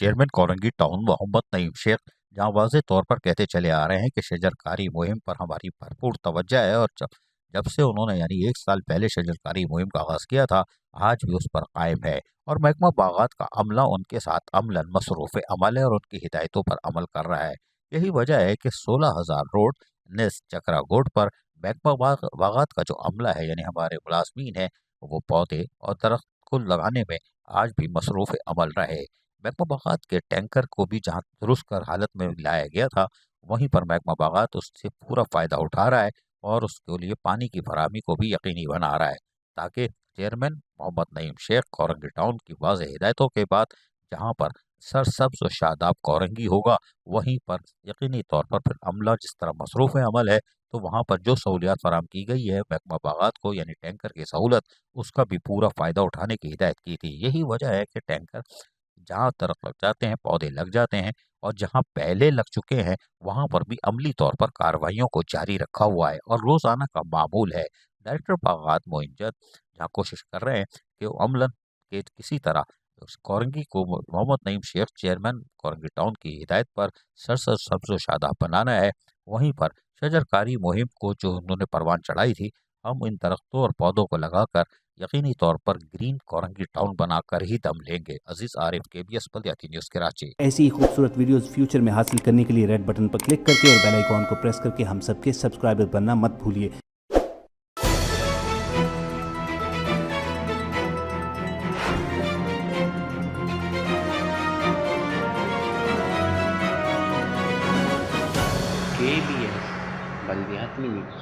Chairman Korangi town Mohammad Naeem Sheikh जहां वाज़ेह तौर पर कहते चले आ रहे हैं कि शजरकारी मुहिम पर हमारी भरपूर तवज्जो है और जब से उन्होंने यानी 1 साल पहले शजरकारी मुहिम का आगाज़ किया था, आज भी उस पर कायम है और महकमा बागात का अमला उनके साथ अमलन मसरूफ़ अमल है और उनकी हिदायतों पर अमल कर रहा है। यही वजह है कि 16,000 रोड नेस चकरा गोड पर महकमा बागात का जो अमला है यानी हमारे मुलाजमीन हैं, वो पौधे और दरख्त को लगाने में आज भी मसरूफ़ अमल रहे। महकमा बागात के टैंकर को भी जहाँ दुरुस्त कर हालत में लाया गया था, वहीं पर महकमा बागात उससे पूरा फ़ायदा उठा रहा है और उसके लिए पानी की फराहमी को भी यकीनी बना रहा है, ताकि चेयरमैन मोहम्मद नईम शेख कोरंगी टाउन की वाज़ेह हिदायतों के बाद जहाँ पर सरसब्ज़ और शादाब कोरंगी होगा, वहीं पर यकीनी तौर पर फिर अमला जिस तरह मसरूफ़ अमल है, तो वहाँ पर जो सहूलियात फराहम की गई है महकमा बागात को यानी टैंकर की सहूलत, उसका भी पूरा फ़ायदा उठाने की हिदायत की थी। यही वजह है कि टैंकर जहाँ दरख्त लग जाते हैं, पौधे लग जाते हैं और जहाँ पहले लग चुके हैं, वहाँ पर भी अमली तौर पर कार्रवाइयों को जारी रखा हुआ है और रोज़ाना का मामूल है। डायरेक्टर बागात मोइनजद जहाँ कोशिश कर रहे हैं कि वो अमलन के किसी तरह उस कोरंगी को मोहम्मद नईम शेख चेयरमैन कोरंगी टाउन की हिदायत पर सरसब्ज़ सब्ज़ व शादाब बनाना है, वहीं पर शजरकारी मुहिम को जो उन्होंने परवान चढ़ाई थी, हम इन दरख्तों और पौधों को लगाकर यकीनी तौर पर ग्रीन कोरंगी टाउन बनाकर ही दम लेंगे। अजीज आरिफ, KBS बल्दियाती न्यूज़ कराची। ऐसी ही खूबसूरत वीडियोस फ्यूचर में हासिल करने के लिए रेड बटन पर क्लिक करके और बेल आइकॉन को प्रेस करके हम सबके सब्सक्राइबर बनना मत भूलिए। KBS बल्दियाती न्यूज़।